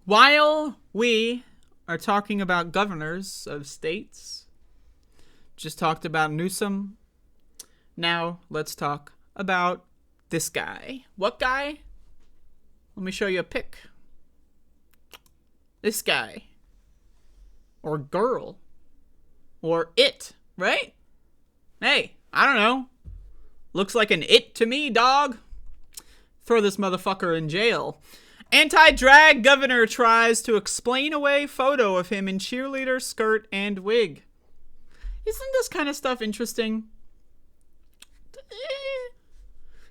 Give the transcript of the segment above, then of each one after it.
While we are talking about governors of states, just talked about Newsom. Now let's talk about this guy. What guy? Let me show you a pic. This guy. Or girl. Or it, right? Hey, I don't know. Looks like an it to me, dog. Throw this motherfucker in jail. Anti-drag governor tries to explain away photo of him in cheerleader skirt and wig. Isn't this kind of stuff interesting?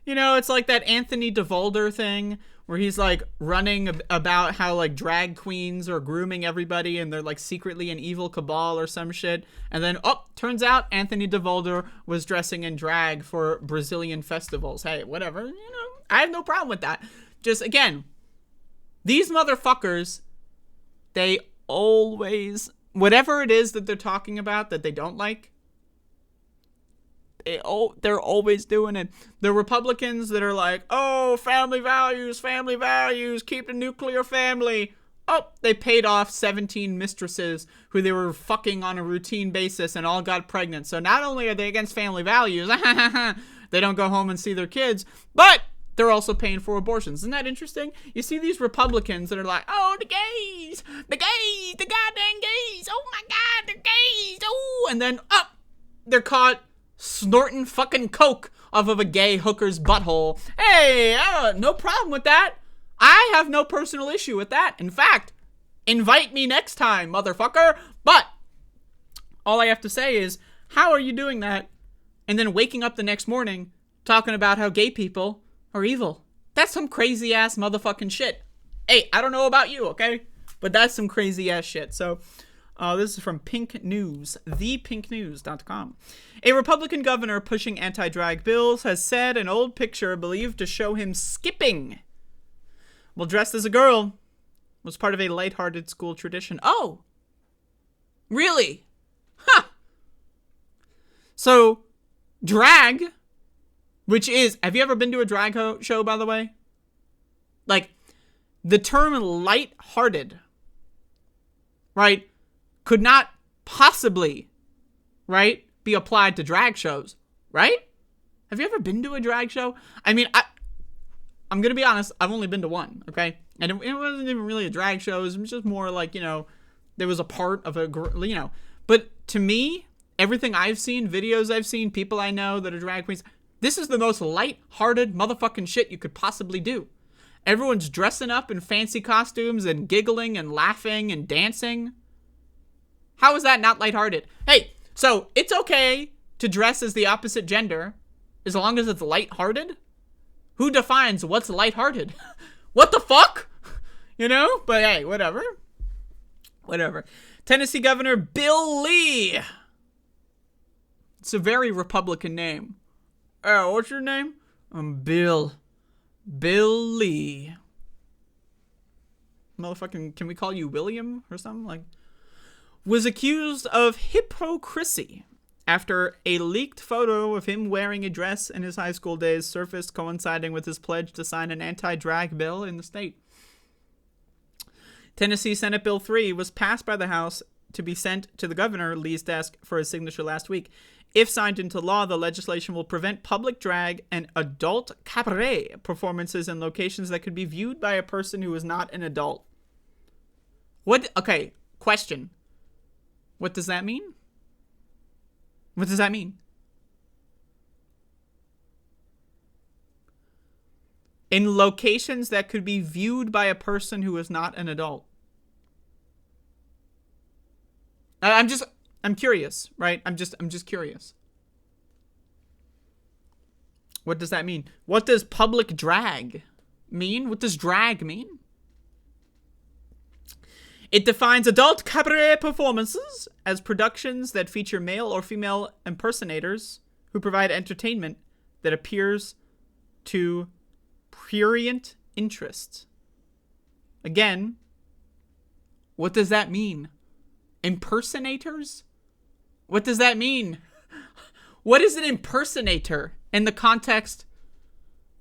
You know, it's like that Anthony DeVolder thing where he's like running about how like drag queens are grooming everybody and they're like secretly an evil cabal or some shit. And then, turns out Anthony DeVolder was dressing in drag for Brazilian festivals. Hey, whatever. You know, I have no problem with that. Just, again, these motherfuckers, they always, whatever it is that they're talking about that they don't like, they're always doing it. The Republicans that are like, oh, family values, keep the nuclear family. Oh, they paid off 17 mistresses who they were fucking on a routine basis and all got pregnant. So not only are they against family values, they don't go home and see their kids, but they're also paying for abortions. Isn't that interesting? You see these Republicans that are like, oh, the gays, the goddamn gays. Oh my God, they're gays. Oh, and then they're caught snorting fucking coke off of a gay hooker's butthole. Hey, no problem with that. I have no personal issue with that. In fact, invite me next time, motherfucker. But all I have to say is, how are you doing that and then waking up the next morning talking about how gay people are evil? That's some crazy ass motherfucking shit. Hey, I don't know about you, okay? But that's some crazy ass shit. So, this is from Pink News, thepinknews.com. A Republican governor pushing anti-drag bills has said an old picture believed to show him skipping while dressed as a girl was part of a lighthearted school tradition. Oh, really? Huh. So, drag, which is, have you ever been to a drag show, by the way? Like, the term lighthearted, right, could not possibly, right, be applied to drag shows, right? Have you ever been to a drag show? I mean, I'm going to be honest, I've only been to one, okay? And it wasn't even really a drag show. It was just more like, you know, there was a part of a, you know. But to me, everything I've seen, videos I've seen, people I know that are drag queens, this is the most light-hearted motherfucking shit you could possibly do. Everyone's dressing up in fancy costumes and giggling and laughing and dancing. How is that not lighthearted? Hey, so it's okay to dress as the opposite gender as long as it's lighthearted? Who defines what's lighthearted? What the fuck? You know? But hey, whatever. Whatever. Tennessee Governor Bill Lee. It's a very Republican name. What's your name? I'm Bill. Bill Lee. Motherfucking, can we call you William or something? Like, was accused of hypocrisy after a leaked photo of him wearing a dress in his high school days surfaced, coinciding with his pledge to sign an anti-drag bill in the state. Tennessee Senate Bill 3 was passed by the House to be sent to the governor, Lee's desk, for his signature last week. If signed into law, the legislation will prevent public drag and adult cabaret performances in locations that could be viewed by a person who is not an adult. What? Okay, question. What does that mean? What does that mean? In locations that could be viewed by a person who is not an adult. I'm curious, right? I'm just curious. What does that mean? What does public drag mean? What does drag mean? It defines adult cabaret performances as productions that feature male or female impersonators who provide entertainment that appears to prurient interest. Again, what does that mean? Impersonators? What does that mean? What is an impersonator in the context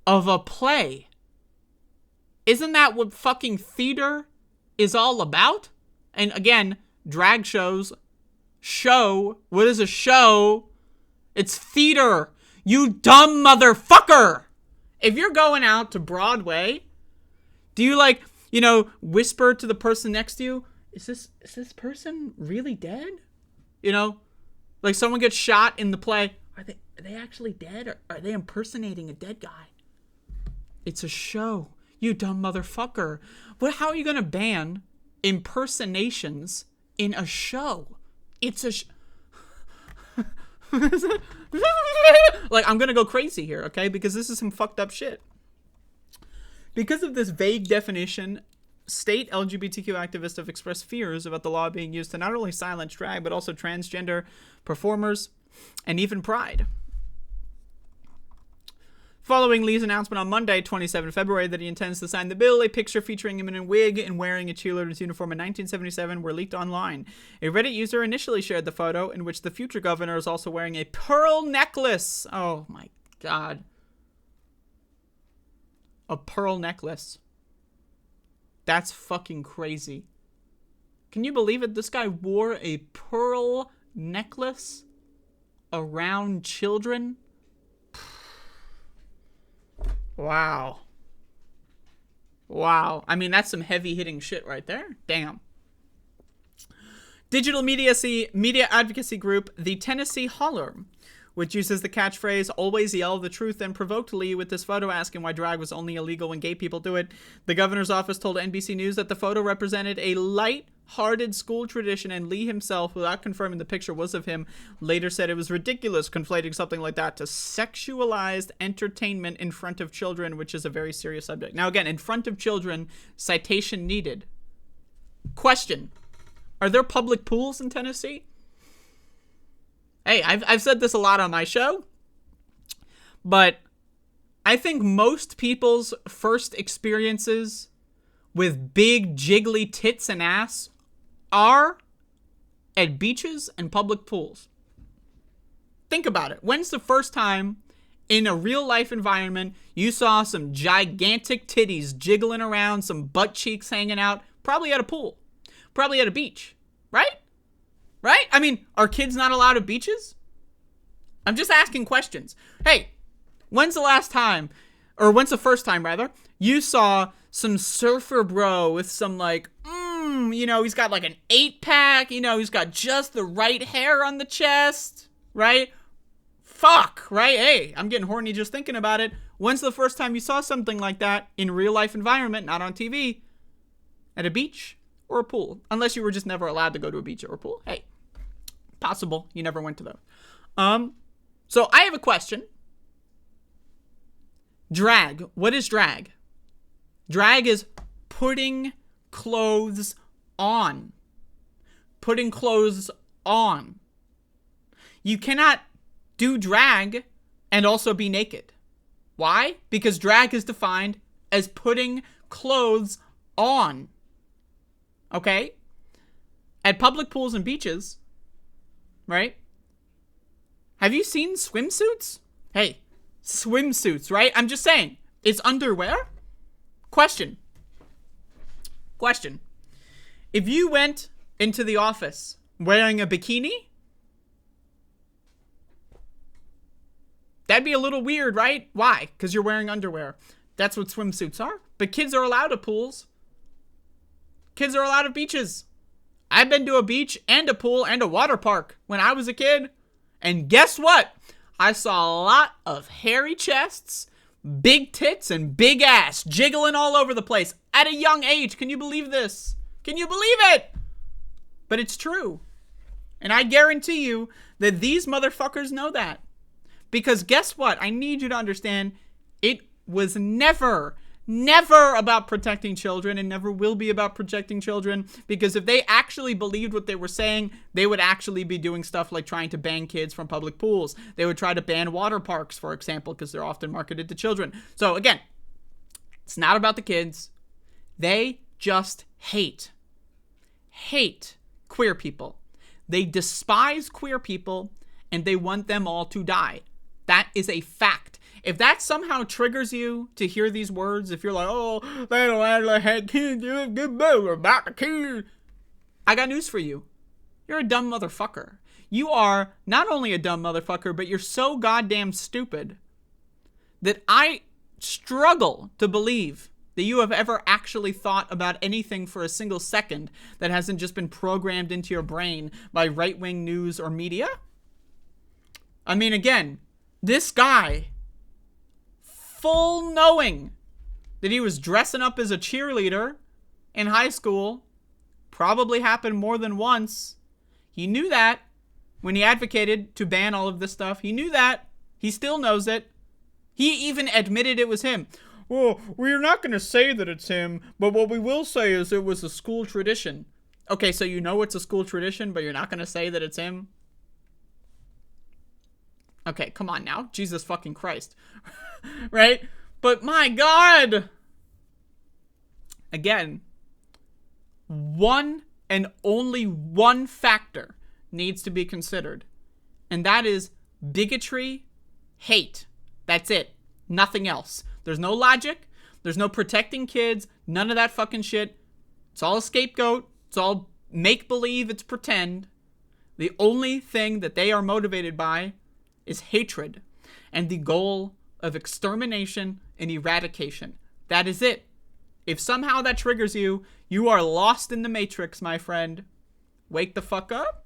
of a play? Isn't that what fucking theater is all about. And again, drag shows show. What is a show? It's theater. You dumb motherfucker. If you're going out to Broadway, do you like, whisper to the person next to you, is this person really dead? Like someone gets shot in the play. Are they actually dead, or are they impersonating a dead guy? It's a show. You dumb motherfucker. But how are you going to ban impersonations in a show? It's a like, I'm going to go crazy here, okay? Because this is some fucked up shit. Because of this vague definition, state LGBTQ activists have expressed fears about the law being used to not only silence drag, but also transgender performers and even Pride. Following Lee's announcement on Monday, 27 February, that he intends to sign the bill, a picture featuring him in a wig and wearing a cheerleader's uniform in 1977 were leaked online. A Reddit user initially shared the photo, in which the future governor is also wearing a pearl necklace. Oh my god. A pearl necklace. That's fucking crazy. Can you believe it? This guy wore a pearl necklace around children? Wow. Wow. I mean, that's some heavy-hitting shit right there. Damn. Digital media advocacy group, the Tennessee Holler, which uses the catchphrase, always yell the truth, and provoked Lee with this photo asking why drag was only illegal when gay people do it. The governor's office told NBC News that the photo represented a light-hearted school tradition, and Lee himself, without confirming the picture was of him, later said it was ridiculous conflating something like that to sexualized entertainment in front of children, which is a very serious subject. Now again, in front of children, citation needed. Question: are there public pools in Tennessee? Hey, I've said this a lot on my show, but I think most people's first experiences with big jiggly tits and ass are at beaches and public pools. Think about it. When's the first time in a real life environment you saw some gigantic titties jiggling around, some butt cheeks hanging out? Probably at a pool. Probably at a beach. Right? Right? I mean, are kids not allowed at beaches? I'm just asking questions. Hey, when's the first time, you saw some surfer bro with some he's got like an 8-pack, he's got just the right hair on the chest, right? Fuck, right? Hey, I'm getting horny just thinking about it. When's the first time you saw something like that in real life environment, not on TV, at a beach or a pool? Unless you were just never allowed to go to a beach or a pool. Hey. Possible. You never went to those. So I have a question. Drag. What is drag? Drag is putting clothes on. Putting clothes on. You cannot do drag and also be naked. Why? Because drag is defined as putting clothes on. Okay? At public pools and beaches, right? Have you seen swimsuits? Hey, swimsuits, right? I'm just saying, it's underwear? Question. If you went into the office wearing a bikini, that'd be a little weird, right? Why? Because you're wearing underwear. That's what swimsuits are. But kids are allowed at pools. Kids are allowed at beaches. I've been to a beach and a pool and a water park when I was a kid. And guess what? I saw a lot of hairy chests, big tits, and big ass jiggling all over the place at a young age. Can you believe this? Can you believe it? But it's true. And I guarantee you that these motherfuckers know that. Because guess what? I need you to understand, it was never about protecting children, and never will be about protecting children, because if they actually believed what they were saying, they would actually be doing stuff like trying to ban kids from public pools. They would try to ban water parks, for example, because they're often marketed to children. So again, it's not about the kids. They just hate queer people. They despise queer people, and they want them all to die. That is a fact. If that somehow triggers you to hear these words, if you're like, oh, they don't actually have kids, you're good about the kids, I got news for you. You're a dumb motherfucker. You are not only a dumb motherfucker, but you're so goddamn stupid that I struggle to believe that you have ever actually thought about anything for a single second that hasn't just been programmed into your brain by right-wing news or media. I mean, again, this guy, full knowing that he was dressing up as a cheerleader in high school, probably happened more than once. He knew that when he advocated to ban all of this stuff. He knew that. He still knows it. He even admitted it was him. Well, we're not going to say that it's him, but what we will say is it was a school tradition. Okay, so you know it's a school tradition, but you're not going to say that it's him? Okay, come on now. Jesus fucking Christ. Right? But my God! Again, one and only one factor needs to be considered, and that is bigotry, hate. That's it. Nothing else. There's no logic. There's no protecting kids. None of that fucking shit. It's all a scapegoat. It's all make-believe. It's pretend. The only thing that they are motivated by is hatred and the goal of extermination and eradication. That is it. If somehow that triggers you, you are lost in the Matrix, my friend. Wake the fuck up.